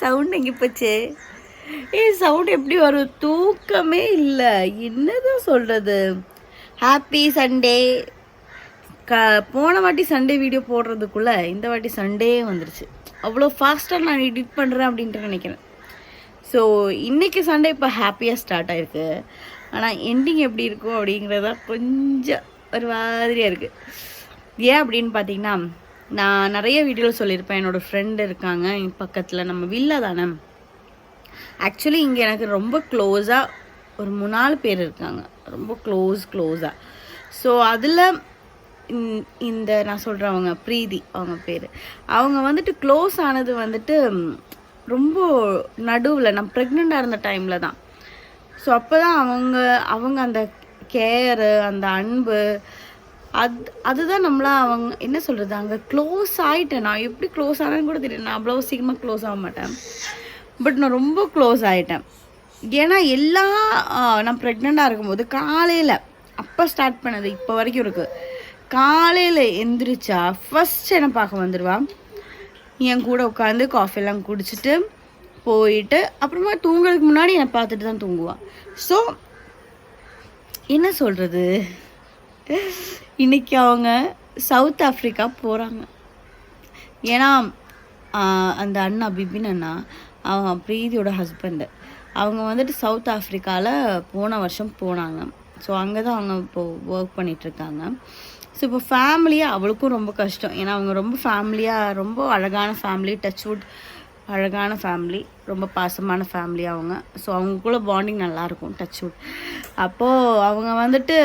Sound எங்கே போச்சு? Sound எப்படி வரும்? தூக்கமே இல்லை. என்னதான் சொல்கிறது? Happy Sunday. போன வாட்டி சண்டே வீடியோ போடுறதுக்குள்ளே இந்த வாட்டி சண்டே வந்துருச்சு. அவ்வளோ ஃபாஸ்ட்டாக நான் எடிட் பண்ணுறேன் அப்படின்ட்டு நினைக்கிறேன். ஸோ இன்றைக்கி சண்டே இப்போ ஹாப்பியாக ஸ்டார்ட் ஆகிருக்கு. ஆனால் எண்டிங் எப்படி இருக்கும் அப்படிங்கிறதா கொஞ்சம் ஒரு மாதிரியாக இருக்குது. ஏன் அப்படின்னு பார்த்தீங்கன்னா, நான் நிறைய வீடியோவில் சொல்லியிருப்பேன். என்னோடய ஃப்ரெண்டு இருக்காங்க பக்கத்தில், நம்ம வில்லா தானே. ஆக்சுவலி இங்கே எனக்கு ரொம்ப க்ளோஸாக ஒரு 3-4 பேர் இருக்காங்க, ரொம்ப க்ளோஸாக. ஸோ அதில் இந்த நான் சொல்கிறவங்க பிரீதி அவங்க பேர். அவங்க வந்துட்டு க்ளோஸ் ஆனது வந்துட்டு ரொம்ப நடுவில், நான் ப்ரெக்னெண்ட்டாக இருந்த டைமில் தான். ஸோ அப்போ தான் அவங்க அந்த கேரு, அந்த அன்பு, அதுதான் நம்மளாம் அவங்க என்ன சொல்கிறது, அங்கே க்ளோஸ் ஆகிட்டேன். நான் எப்படி க்ளோஸ் ஆனேன்னு கூட தெரியும். நான் அவ்வளோ சீக்கிரமாக க்ளோஸ் ஆக மாட்டேன், பட் நான் ரொம்ப க்ளோஸ் ஆகிட்டேன். ஏன்னா நான் ப்ரெக்னெண்ட்டாக இருக்கும்போது காலையில், அப்போ ஸ்டார்ட் பண்ணது இப்போ வரைக்கும் இருக்குது, காலையில் எந்திரிச்சா ஃபஸ்ட் என்னை பார்க்க வந்துடுவான். என் கூட உட்காந்து காஃபிலாம் குடிச்சிட்டு போயிட்டு அப்புறமா தூங்குறதுக்கு முன்னாடி என்னை பார்த்துட்டு தான் தூங்குவான். ஸோ என்ன சொல்கிறது, இன்றைக்கி அவங்க சவுத் ஆஃப்ரிக்கா போகிறாங்க. ஏன்னா அந்த அண்ணா பிபின் அண்ணா, அவங்க பிரீதியோட ஹஸ்பண்டு, அவங்க வந்துட்டு சவுத் ஆஃப்ரிக்காவில் போன வருஷம் போனாங்க. ஸோ அங்கே தான் அவங்க இப்போது ஒர்க் பண்ணிகிட்ருக்காங்க. ஸோ இப்போ ஃபேமிலியாக அவளுக்கும் ரொம்ப கஷ்டம். ஏன்னா அவங்க ரொம்ப ஃபேமிலியாக, ரொம்ப அழகான ஃபேமிலி, டச்வுட் அழகான ஃபேமிலி, ரொம்ப பாசமான ஃபேமிலி அவங்க. ஸோ அவங்களுக்குள்ள பாண்டிங் நல்லாயிருக்கும், டச்வுட். அப்போது அவங்க வந்துட்டு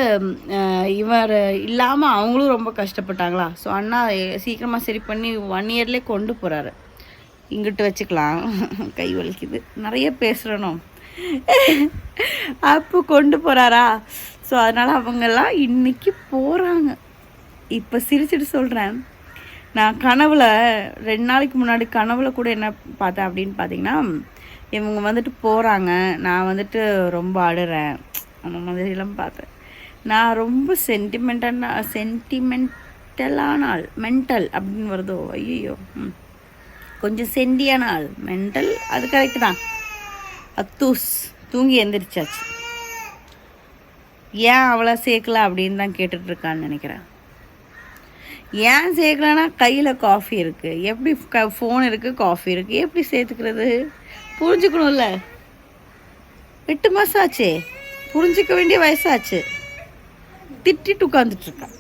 இவர் இல்லாமல் அவங்களும் ரொம்ப கஷ்டப்பட்டாங்களா. ஸோ அண்ணா சீக்கிரமாக சரி பண்ணி 1 இயர்லேயே கொண்டு போகிறாரு. இங்கிட்டு வச்சுக்கலாம், கை வலிக்குது, நிறைய பேசுகிறனும். அப்போ கொண்டு போகிறாரா. ஸோ அதனால் அவங்கெல்லாம் இன்றைக்கி போகிறாங்க. இப்போ சிரிச்சிட்டு சொல்கிறேன், நான் கனவில் 2 நாளைக்கு முன்னாடி கனவுல கூட என்ன பார்த்தேன் அப்படின்னு பார்த்தீங்கன்னா, இவங்க வந்துட்டு போகிறாங்க, நான் வந்துட்டு ரொம்ப அழுறேன், அந்த மாதிரிலாம் பார்த்தேன். நான் ரொம்ப சென்டிமெண்டலான ஆள், மென்டல் அப்படின்னு வருதோ, ஐயோ கொஞ்சம் சென்டியான ஆள், மென்டல் அது கரெக்டு தான். அத்தூஸ் தூங்கி எந்திரிச்சாச்சு. ஏன் அவளை சேர்க்கல அப்படின்னு தான் கேட்டுட்ருக்கான்னு நினைக்கிறேன். ஏன் சேர்க்கலன்னா, கையில் காஃபி இருக்குது, எப்படி ஃபோன் இருக்குது, காஃபி இருக்குது, எப்படி சேர்த்துக்கிறது? புரிஞ்சுக்கணும்ல. 8 மாதம் ஆச்சு, புரிஞ்சிக்க வேண்டிய வயசாச்சு, திட்டிட்டு உட்காந்துட்ருக்கான்.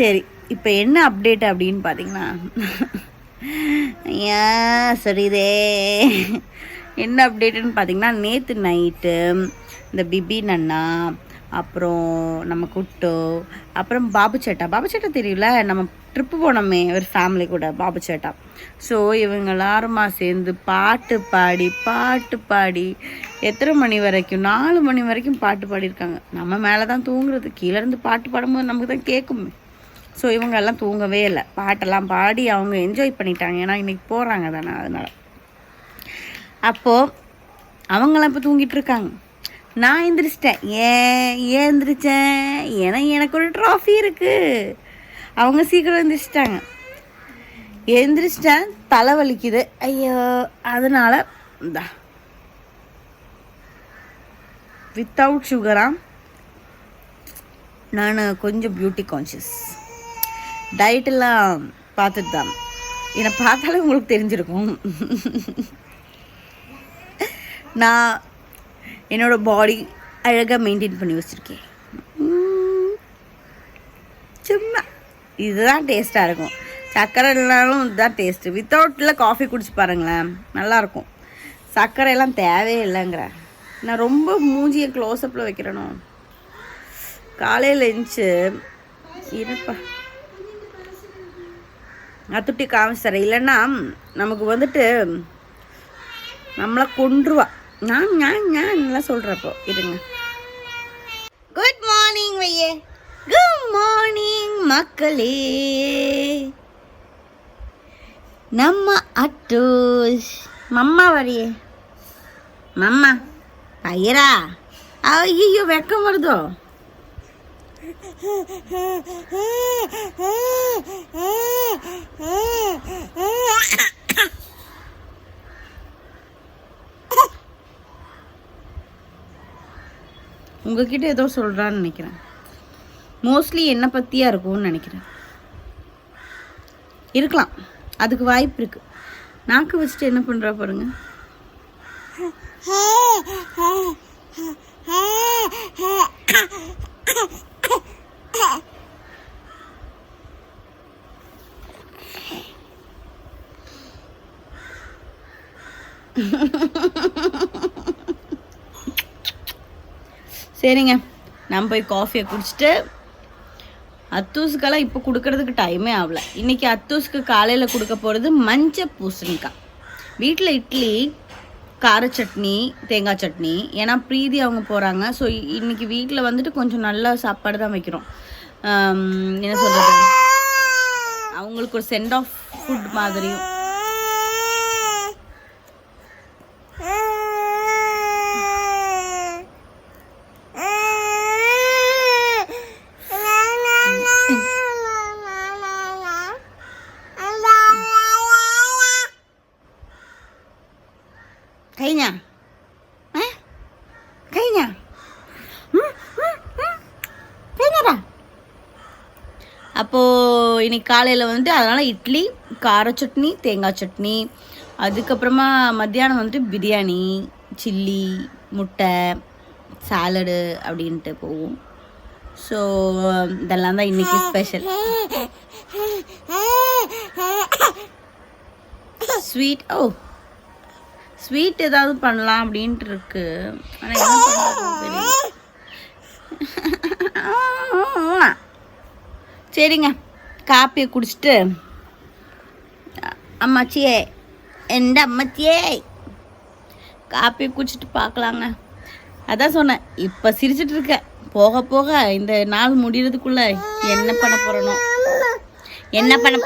சரி, இப்போ என்ன அப்டேட் அப்படின்னு பார்த்தீங்கன்னா, ஏன் சரிதே என்ன அப்டேட்டுன்னு பார்த்தீங்கன்னா, நேற்று நைட்டு இந்த பிபின் அண்ணா, அப்புறம் நம்ம குட்டோ, அப்புறம் பாபு சேட்டா தெரியல, நம்ம ட்ரிப்பு போனோமே ஒரு ஃபேமிலி கூட, பாபு சேட்டா. ஸோ இவங்க எல்லாருமா சேர்ந்து பாட்டு பாடி எத்தனை மணி வரைக்கும், 4 மணி வரைக்கும் பாட்டு பாடியிருக்காங்க. நம்ம மேலே தான் தூங்குறது, கீழேருந்து பாட்டு பாடும்போது நமக்கு தான் கேட்குமே. ஸோ இவங்க எல்லாம் தூங்கவே இல்லை, பாட்டெல்லாம் பாடி அவங்க என்ஜாய் பண்ணிட்டாங்க. ஏன்னா இன்றைக்கி போகிறாங்க தானே, அதனால். அப்போது அவங்களாம் இப்போ தூங்கிட்டு இருக்காங்க. நான் எந்திரிச்சிட்டேன். ஏன் எந்திரிச்சேன்? ஏன்னா எனக்கு ஒரு ட்ராஃபி இருக்குது. அவங்க சீக்கிரம் எந்திரிச்சிட்டேன், தலை வலிக்குது, ஐயோ. அதனால் இந்த வித்தவுட் சுகராக நான் கொஞ்சம் பியூட்டி கான்ஷியஸ், டயட்டெல்லாம் பார்த்துட்டு தான். என்னை பார்த்தாலே உங்களுக்கு தெரிஞ்சிருக்கும், நான் என்னோடய பாடி அழகாக மெயின்டைன் பண்ணி வச்சுருக்கேன். சும்மா இதுதான் டேஸ்ட்டாக இருக்கும். சர்க்கரை இல்லைனாலும் இதுதான் டேஸ்ட்டு. வித்தவுட்டில் காஃபி குடிச்சு பாருங்களேன், நல்லாயிருக்கும். சர்க்கரையெல்லாம் தேவையே இல்லைங்கிறேன். நான் ரொம்ப மூஞ்சியை க்ளோஸ்அப்பில் வைக்கிறேனோ. காலையில் எழுந்துச்சு இருப்பா, அத்துட்டி காமிச்சு தரேன், இல்லைன்னா நமக்கு வந்துட்டு நம்மளை கொன்றுவா. நான் நல்லா சொல்கிறப்போ இருங்க. குட் மார்னிங் வையே, குட் மார்னிங் மக்களே. நம்ம அட்டூஸ் மம்மா வரியே, மம்மா பையரா. ஐயோ வெக்கம் வருதோ. உங்ககிட்ட ஏதோ சொல்கிறான்னு நினைக்கிறேன். மோஸ்ட்லி என்னை பற்றியாக இருக்கும்னு நினைக்கிறேன். இருக்கலாம், அதுக்கு வாய்ப்பு இருக்குது. நாக்கு வச்சுட்டு என்ன பண்ணுறா பாருங்க. சரிங்க, நான் போய் காஃபியை குடிச்சிட்டு அத்தூஸுக்கெல்லாம் இப்போ கொடுக்கறதுக்கு டைமே ஆகலை. இன்றைக்கி அத்தூஸுக்கு காலையில் கொடுக்க போகிறது மஞ்சள் பூசணிக்காய். வீட்டில் இட்லி, கார சட்னி, தேங்காய் சட்னி. ஏன்னா பிரீதி அவங்க போகிறாங்க. ஸோ இன்றைக்கி வீட்டில் வந்துட்டு கொஞ்சம் நல்ல சாப்பாடு தான் வைக்கிறோம். என்ன சொல்கிறது, அவங்களுக்கு ஒரு சென்ட் ஆஃப் ஃபுட் மாதிரியும். Kayaknya, kayaknya, kayaknya dah. அப்போது இன்னைக்கு காலையில் வந்துட்டு அதனால் இட்லி, கார சட்னி, தேங்காய் சட்னி. அதுக்கப்புறமா மத்தியானம் வந்துட்டு பிரியாணி, சில்லி, முட்டை, சாலடு அப்படின்ட்டு போவோம். ஸோ இதெல்லாம் தான் இன்றைக்கி ஸ்பெஷல். ஸ்வீட், ஸ்வீட் ஏதாவது பண்ணலாம் அப்படின்ட்டு இருக்கு. ஆனால் என்ன பண்ணுறது தெரியல. சரிங்க, காப்பியை குடிச்சிட்டு அம்மாச்சியே, எந்த அம்மாச்சியே, காப்பியை குடிச்சிட்டு பார்க்கலாங்க. அதான் சொன்னேன், இப்போ சிரிச்சிட்டு இருக்கேன். போக போக இந்த நாள் முடிகிறதுக்குள்ள என்ன பண்ண போகிறனோ, என்ன பண்ண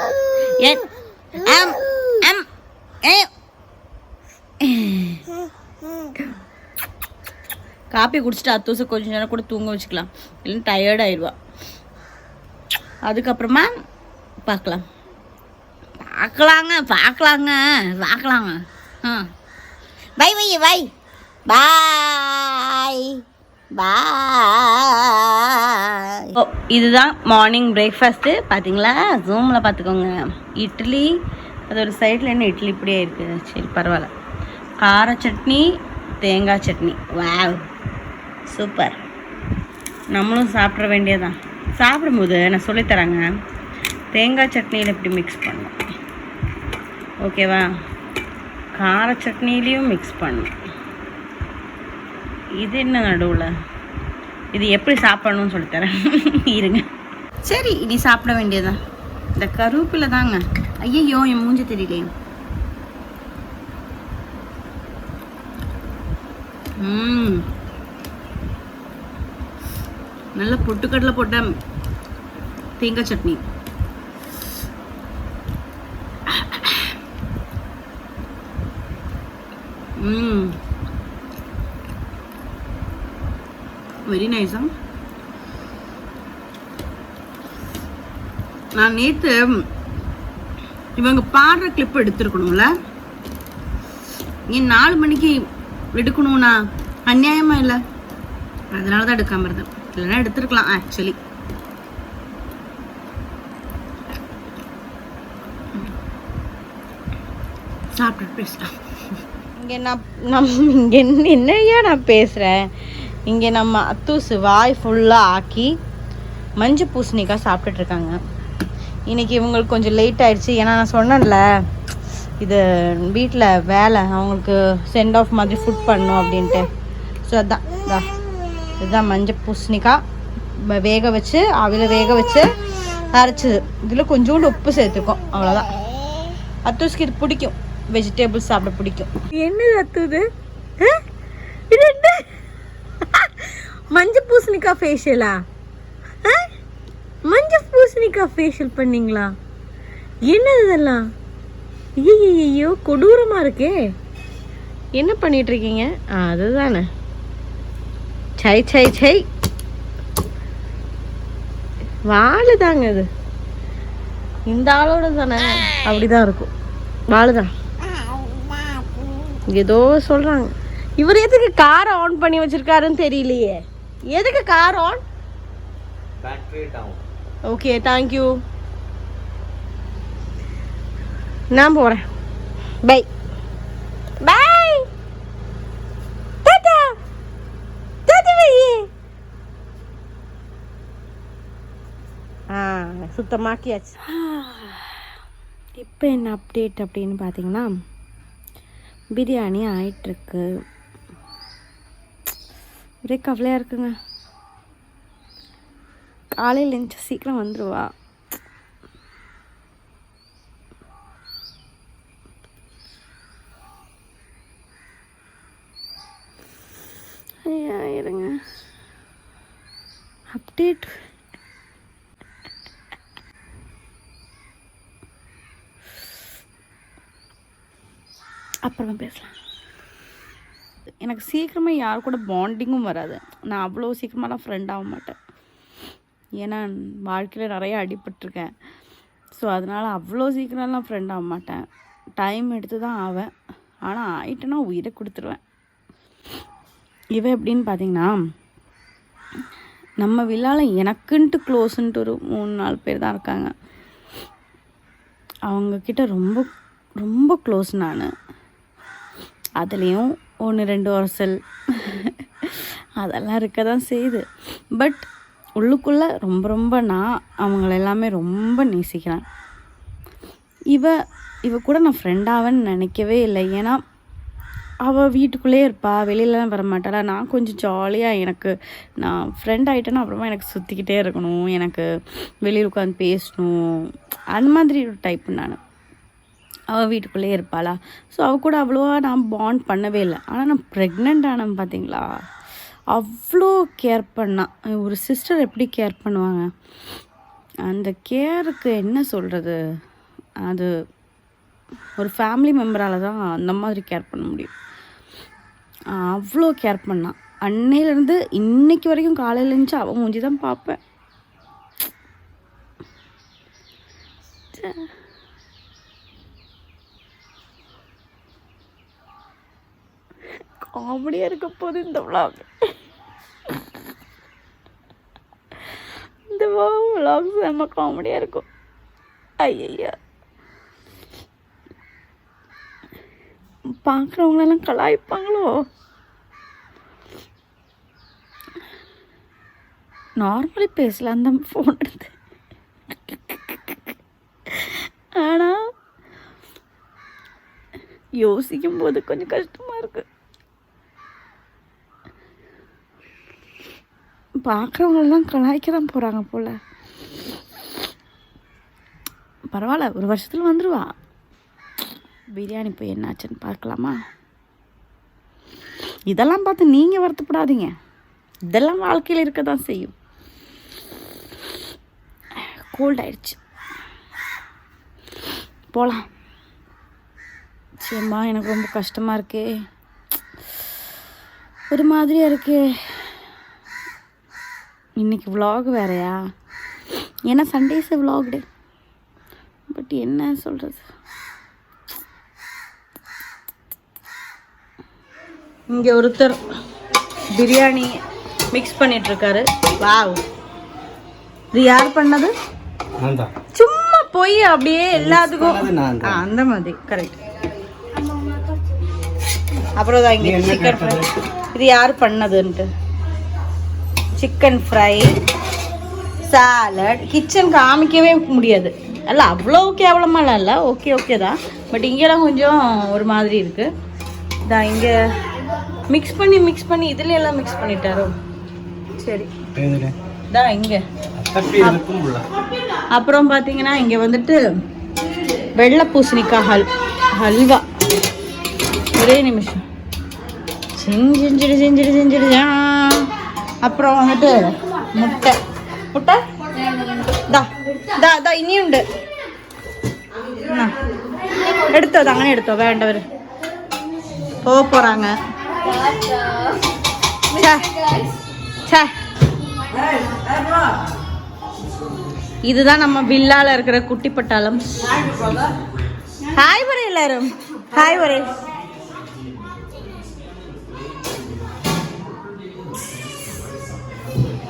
காப்பி குடிச்சிட்டு அத்தூசை கொஞ்சம் நேரம் கூட தூங்க வச்சுக்கலாம், இல்லைன்னா டயர்ட் ஆயிடுவா. அதுக்கப்புறமா பார்க்கலாங்க. பை பை பை பாய் பாய். இதுதான் மார்னிங் பிரேக்ஃபாஸ்ட்டு. பார்த்தீங்களா, ஜூமில் பார்த்துக்கோங்க. இட்லி, அது ஒரு சைடில் என்ன இட்லி இப்படியே இருக்குது. சரி பரவாயில்ல. கார சட்னி, தேங்காய் சட்னி. Wow, super. நம்மளும் சாப்பிட வேண்டியதான். சாப்பிடும்போது நான் சொல்லித்தராங்க, தேங்காய் சட்னியில் இப்படி மிக்ஸ் பண்ணணும், ஓகேவா? கார சட்னிலையும் மிக்ஸ் பண்ணணும். இது என்ன நடுவில், இது எப்படி சாப்பிடணும்னு சொல்லித்தரேன் இருங்க. சரி, இனி சாப்பிட வேண்டியதான். இந்த கருவேப்பிலை தாங்க. ஐயோ, என் மூஞ்சி தெரியலையே. நல்ல பொட்டுக்கடலை போட்ட தேங்காய் சட்னி. வெரி நைஸா. நான் நேற்று இவங்க பாடுற கிளிப் எடுத்துருக்கணும்ல, ஏன் 4 மணிக்கு எடுக்கணும்னா அநியாயமா இல்லை, அதனால தான் எடுக்காம இருந்தேன். இல்லைன்னா எடுத்துருக்கலாம் ஆக்சுவலி. சாப்பிட்டு பேசலாம். இங்கே இங்கே என்னையா நான் பேசுகிறேன். இங்கே நம்ம அத்தூசு வாய் ஃபுல்லாக ஆக்கி மஞ்சள் பூசணிக்காய் சாப்பிட்டுட்ருக்காங்க. இன்றைக்கி இவங்களுக்கு கொஞ்சம் லேட் ஆகிடுச்சு. ஏன்னா நான் சொன்னேன்ல, இது வீட்டில் வேலை, அவங்களுக்கு சென்ட் ஆஃப் மாதிரி ஃபுட் பண்ணணும் அப்படின்ட்டு. ஸோ அதான் இதுதான் மஞ்சள் பூசணிக்காய் வேக வச்சு, அவில வேக வச்சு அரைச்சிது. இதில் கொஞ்சோண்டு உப்பு சேர்த்துக்கும், அவ்வளோதான். அத்தூஸ்க்கு இது பிடிக்கும், வெஜிடபிள்ஸ் சாப்பிட பிடிக்கும். என்னது அத்துது, இது என்ன மஞ்சள் பூசணிக்காய் ஃபேஷியலா? மஞ்சள் பூசணிக்காய் ஃபேஷியல் பண்ணீங்களா? என்னது இதெல்லாம்? ஐயோ, கொடூரமாக இருக்கே. என்ன பண்ணிகிட்ருக்கீங்க? அதுதானே, சை சை சை, வாழுதாங்க இது. இந்த ஆளோட தானே அப்படிதான் இருக்கும், வாழுதான். ஏதோ சொல்கிறாங்க. இவர் எதுக்கு காரை ஆன் பண்ணி வச்சுருக்காருன்னு தெரியலையே. எதுக்கு car on? Battery down. Okay, thank you. நான் போறேன். Bye bye. டாடா டாடா. சுத்தமாக்கியாச்சு. இப்போ என்ன அப்டேட் அப்படின்னு பார்த்தீங்கன்னா, பிரியாணி ஆயிட்டுருக்கு. ஒரே கவலையாக இருக்குங்க. காலையில் எழுந்து சீக்கிரம் வந்துடுவா. ஐயா இருங்க, அப்டேட் அப்புறமா பேசலாம். எனக்கு சீக்கிரமாக யார் கூட பாண்டிங்கும் வராது. நான் அவ்வளோ சீக்கிரமாலாம் ஃப்ரெண்ட் ஆக மாட்டேன். ஏன்னா வாழ்க்கையில் நிறைய அடிபட்டிருக்கேன். ஸோ அதனால் அவ்வளோ சீக்கிரம்லாம் ஃப்ரெண்ட் ஆக மாட்டேன். டைம் எடுத்து தான் ஆவேன். ஆனால் ஆயிட்டேன்னா உயிரை கொடுத்துருவேன். இவன் எப்படின்னு பார்த்தீங்கன்னா, நம்ம விழாவில் எனக்குன்ட்டு க்ளோஸுன்ட்டு ஒரு 3-4 பேர் தான் இருக்காங்க. அவங்கக்கிட்ட ரொம்ப ரொம்ப க்ளோஸ் நான். அதுலேயும் 1-2 வருஷல் அதெல்லாம் இருக்க தான் செய்யுது. பட் உள்ளுக்குள்ளே ரொம்ப ரொம்ப நான் அவங்கள எல்லாமே ரொம்ப நேசிக்கிறேன். இவ கூட நான் ஃப்ரெண்டாவேன்னு நினைக்கவே இல்லை. ஏன்னா அவள் வீட்டுக்குள்ளேயே இருப்பாள், வெளியிலலாம் வரமாட்டாளா. நான் கொஞ்சம் ஜாலியாக நான் ஃப்ரெண்ட் ஆகிட்டேன்னா அப்புறமா எனக்கு சுற்றிக்கிட்டே இருக்கணும், எனக்கு வெளியில் உட்காந்து பேசணும், அந்த மாதிரி ஒரு டைப்பு நான். அவள் வீட்டுக்குள்ளேயே இருப்பாளா. ஸோ அவள் கூட அவ்வளோவா நான் பாண்ட் பண்ணவே இல்லை. ஆனால் நான் ப்ரெக்னென்ட் ஆனேன் பார்த்தீங்களா, அவ்வளோ கேர் பண்ணான். ஒரு சிஸ்டர் எப்படி கேர் பண்ணுவாங்க, அந்த கேருக்கு என்ன சொல்கிறது, அது ஒரு ஃபேமிலி மெம்பரால் தான் அந்த மாதிரி கேர் பண்ண முடியும். அவ்வளோ கேர் பண்ணான். அன்னையிலேருந்து இன்னைக்கு வரைக்கும் காலையில் இருந்துச்சு அவன் மூஞ்சி தான் பார்ப்பேன். காமெடியாக இருக்க போது இந்த விளாக். இந்த விளாக் செம்ம காமெடியாக இருக்கும். ஐயா, பார்க்குறவங்களெல்லாம் கலாய்ப்பாங்களோ. நார்மலி பேசலாம் தான் ஃபோன் எடுத்து. ஆனால் யோசிக்கும் போது கொஞ்சம் கஷ்டமாக இருக்குது. பார்க்குறவங்களெல்லாம் கலாய்க்க தான் போகிறாங்க போல். பரவாயில்ல, ஒரு வருஷத்தில் வந்துடுவா. பிரியாணி போய் என்னாச்சுன்னு பார்க்கலாமா? இதெல்லாம் பார்த்து நீங்கள் வருத்தப்படாதீங்க. இதெல்லாம் வாழ்க்கையில் இருக்க தான் செய்யும். கோல்ட் ஆயிடுச்சு, போகலாம். சரிம்மா, எனக்கு ரொம்ப கஷ்டமாக இருக்கே, ஒரு மாதிரியாக இருக்கே. இன்றைக்கி விலாக் வேறையா? ஏன்னா சண்டேஸ் விலாக் டே. பட் என்ன சொல்கிறது, இங்கே ஒருத்தர் பிரியாணி மிக்ஸ் பண்ணிகிட்ருக்காரு. வாவ், இது யார் பண்ணது? சும்மா போய் அப்படியே எல்லாத்துக்கும் அந்த மாதிரி கரெக்ட். அப்புறம் தான் இங்கே சிக்கன் ஃப்ரை. இது யார் பண்ணதுன்ட்டு சிக்கன் ஃப்ரை, சாலட். கிச்சன் காமிக்கவே முடியாது, அல்ல அவ்வளோ கேவலமாலாம் இல்லை, ஓகே ஓகே தான். பட் இங்கெல்லாம் கொஞ்சம் ஒரு மாதிரி இருக்குது. இதான் இங்கே மிக்ஸ் பண்ணி இதில் எல்லாம் மிக்ஸ் பண்ணிட்டாரோ. சரி, தான் இங்கே. அப்புறம் பார்த்தீங்கன்னா இங்கே வந்துட்டு வெள்ளை பூசணிக்காய் ஹல்வா. ஒரே நிமிஷம், செஞ்சிடு. அப்புறம் வந்துட்டு முட்டை தா இனியுண்டு. எடுத்தோம் தாங்கன்னு எடுத்தோம். வேண்டவர் போகிறாங்க. இதுதான் நம்ம வில்லால இருக்கிற குட்டி பட்டாளம். ஹாய் வரே எல்லாரும், ஹாய் வரே.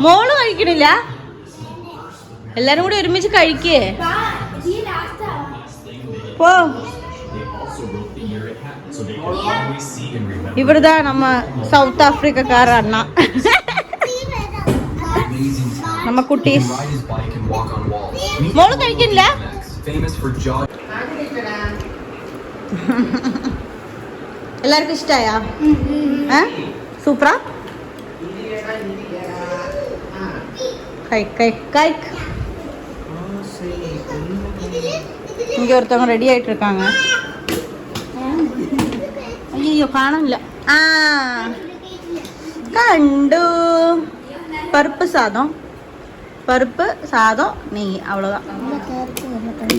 മോള് കഴിക്കണില്ല? എല്ലാരും കൂടി ഒരുമിച്ച് കഴിക്കേ. പോ. ഇവിടുത്തെ നമ്മ സൗത്ത് ആഫ്രിക്കക്കാര അണ്ണ നമ്മ കുട്ടീസ്. മോള് കഴിക്കണില്ല? എല്ലാവർക്കും ഇഷ്ടായ? സൂപ്പറാ. இங்க ஒருத்தவங்க ரெடி ஆயிட்டு இருக்காங்க. ஐயோ காணல. கண்டு பருப்பு சாதம் நெய், அவ்வளோதான்.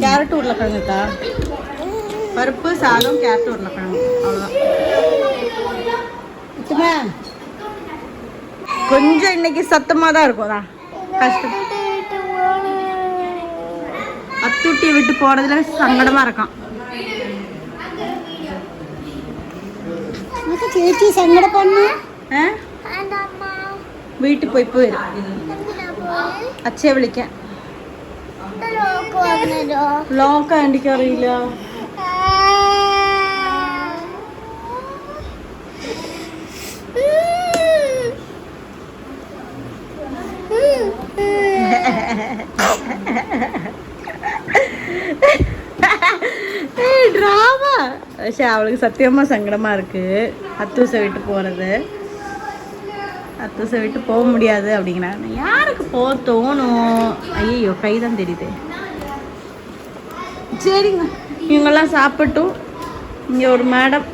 கேரட் உருளைக்கிழங்குக்கா? பருப்பு சாதம் கேரட் உருளைக்கிழங்கு, அவ்வளோதான். கொஞ்சம் இன்னைக்கு சத்தமாக தான் இருக்கும். கஷ்டம். அத்தூட்டியை விட்டு போறதுல சங்கடமா இருக்கான். ചേച്ചി സങ്കടപ്പെടുന്നു. വീട്ടിൽ പോയി വരും. അച്ഛയെ വിളിക്കാൻ. ലോക്ക എനിക്കറിയില്ല. ட்ராமா. പക്ഷെ அவளுக்கு சத்தியமா சங்கடமா இருக்கு. அத்தூசை விட்டு போறது. அத்தூசை விட்டு போக முடியாது அப்படிங்கிறாங்க. யாருக்கு போக தோணும்? ஐயோ கைதான் தெரியுது. சரிங்க, இவங்கெல்லாம் சாப்பிட்டும். இங்கே ஒரு மேடம்.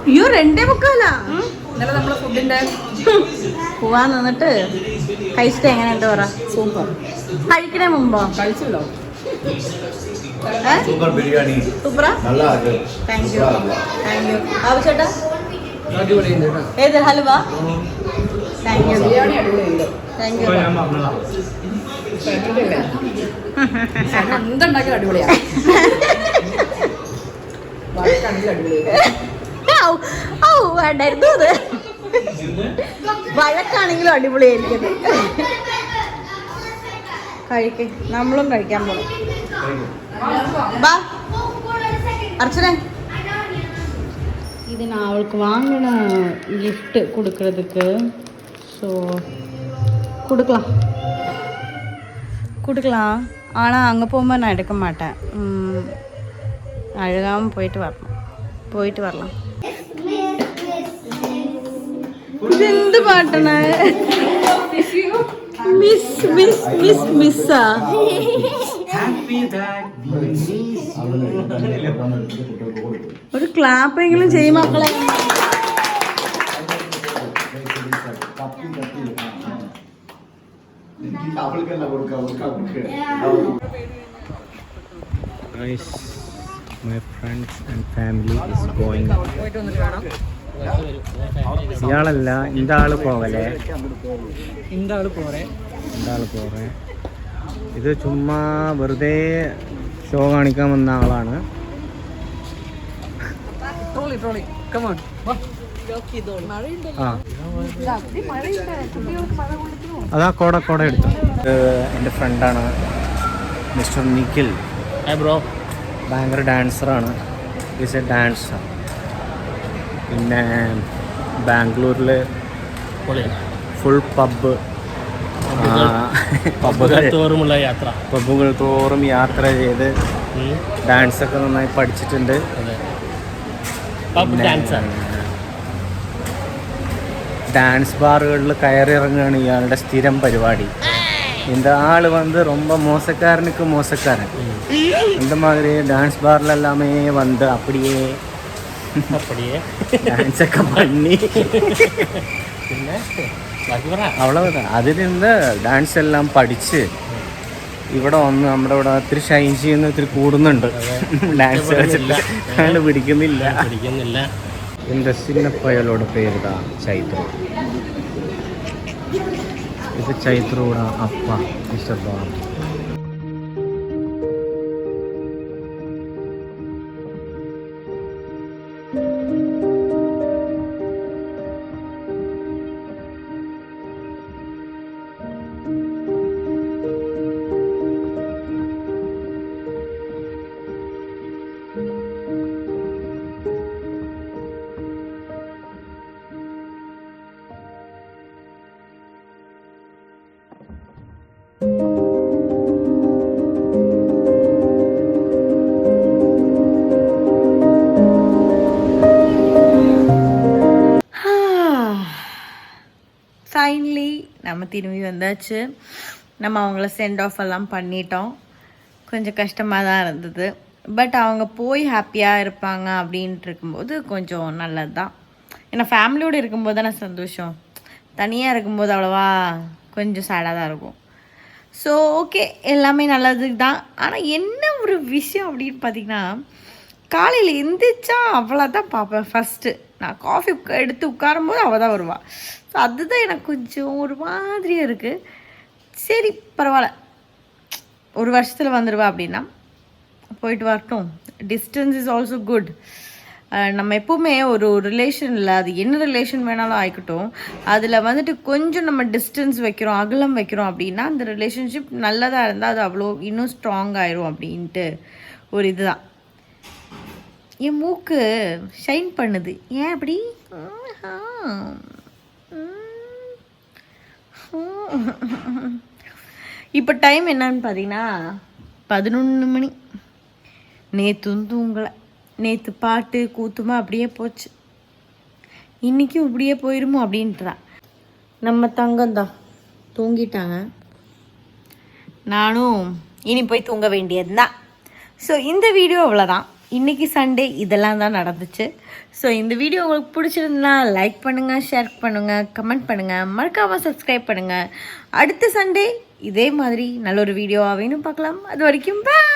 അയ്യോ 2:45. ഇന്നലെ നമ്മള് ഫുഡിന്റെ പോവാൻ നിന്നിട്ട് കഴിച്ചിട്ട് എങ്ങനെയുണ്ട് പറ? സൂപ്പർ. കഴിക്കണേ മുമ്പോ കഴിച്ചല്ലോ. സൂപ്പർ ബിരിയാണി. സൂപ്പറാ? Thank you. ആവശ്യട്ടാ ഏത് halwa? Thank you. Thank you. എന്തുണ്ടാക്കിയ അടിപൊളിയാ. വേണ്ടായിരുന്നു അത്. വഴക്കാണെങ്കിലും അടിപൊളിയായിരിക്കും. കഴിക്ക, നമ്മളും കഴിക്കാൻ പോകും. ബാ அர்ச்சனை. இது நான் அவளுக்கு வாங்கின கிஃப்ட் கொடுக்கறதுக்கு. ஸோ கொடுக்கலாம். ஆனால் அங்கே போகும்போது நான் எடுக்க மாட்டேன். அழுகாமல் போயிட்டு வரலாம். இது எந்த பாட்டனா? மிஸ்ஸா? ഒരു ക്ലാപ്പെങ്കിലും ചെയ്യും മക്കളെ. My friends and family is going. ഇയാളല്ല, இந்த ആള് പോവലേ. ഇത് ചുമ്മാ വെറുതെ ഷോ കാണിക്കാൻ വന്ന ആളാണ്. അതാ കോട എടുത്തു. എൻ്റെ ഫ്രണ്ടാണ് മിസ്റ്റർ നിഖിൽ. ബ്രോ ഭയങ്കര ഡാൻസറാണ്. Is A dancer. പിന്നെ ബാംഗ്ലൂരിൽ ഫുൾ പബ്ബുകൾ തോറും യാത്ര ചെയ്ത് ഡാൻസൊക്കെ നന്നായി പഠിച്ചിട്ടുണ്ട്. ഡാൻസ് ബാറുകളിൽ കയറിയിറങ്ങുകയാണ് ഇയാളുടെ സ്ഥിരം പരിപാടി. இந்த ஆள் வந்து ரொம்ப மோசக்காரனுக்கு மோசக்காரன். இந்த மாதிரி டான்ஸ் பார்ல எல்லாமே வந்து அப்படியே டான்ஸൊക്കെ பண்ணி അவ்வளவுதான். അതിൽ നിന്ന് ഡാൻസ് എല്ലാം പഠിച്ച് ഇവിടെ വന്ന് നമ്മുടെ ഇവിടെ ഒത്തിരി ഷൈൻ ചെയ്യുന്ന ഒത്തിരി കൂടുന്നുണ്ട്. ഡാൻസ് കളിച്ചിട്ട് അയാൾ പിടിക്കുന്നില്ല. இந்த சின்ன பயலோட பேர் தான் சைத்ரு. இது சைத்ரோட அப்பா மிஸ்டர் பாம். ஃபைனலி நம்ம திரும்பி வந்தாச்சு. நம்ம அவங்கள சென்ட் ஆஃப் எல்லாம் பண்ணிட்டோம். கொஞ்சம் கஷ்டமாக தான் இருந்தது. பட் அவங்க போய் ஹாப்பியாக இருப்பாங்க அப்படின்ட்டு இருக்கும்போது கொஞ்சம் நல்லது தான். ஏன்னா ஃபேமிலியோடு இருக்கும்போது தானே சந்தோஷம். தனியாக இருக்கும்போது அவ்வளோவா கொஞ்சம் சேடாக தான் இருக்கும். ஸோ ஓகே, எல்லாமே நல்லதுக்கு தான். ஆனால் என்ன ஒரு விஷயம் அப்படின்னு பார்த்திங்கன்னா, காலையில் எந்திரிச்சா அவளை தான் பார்ப்பேன் ஃபஸ்ட்டு. நான் காஃபி எடுத்து உட்காரும் போது அவள் தான் வருவாள். ஸோ அதுதான் எனக்கு கொஞ்சம் ஒரு மாதிரியாக இருக்குது. சரி பரவாயில்ல, ஒரு வருஷத்தில் வந்துடுவா அப்படின்னா போயிட்டு வரட்டும். Distance is also good. நம்ம எப்போவுமே ஒரு ரிலேஷனில், அது என்ன ரிலேஷன் வேணாலும் ஆகிக்கட்டும், அதில் வந்துட்டு கொஞ்சம் நம்ம டிஸ்டன்ஸ் வைக்கிறோம், அகலம் வைக்கிறோம் அப்படின்னா அந்த ரிலேஷன்ஷிப் நல்லதாக இருந்தால் அது அவ்வளோ இன்னும் ஸ்ட்ராங் ஆயிரும் அப்படின்ட்டு ஒரு இதுதான். என் மூக்கு ஷைன் பண்ணுது, ஏன் அப்படி? இப்போ டைம் என்னன்னு பார்த்தீங்கன்னா 11 மணி. நேற்றும் தூங்கலை. நேற்று பாட்டு கூத்துமா அப்படியே போச்சு. இன்றைக்கும் இப்படியே போயிருமோ அப்படின்ட்டுதான். நம்ம தங்கம்தான் தூங்கிட்டாங்க. நானும் இனி போய் தூங்க வேண்டியது தான். ஸோ இந்த வீடியோ அவ்வளோதான். இன்றைக்கி சண்டே இதெல்லாம் தான் நடந்துச்சு. ஸோ இந்த வீடியோ உங்களுக்கு பிடிச்சிருந்தா லைக் பண்ணுங்கள், ஷேர் பண்ணுங்கள், கமெண்ட் பண்ணுங்கள், மறக்காமல் சப்ஸ்கிரைப் பண்ணுங்கள். அடுத்த சண்டே இதே மாதிரி நல்ல ஒரு வீடியோவாக வேணும் பார்க்கலாம். அது வரைக்கும் பாய்.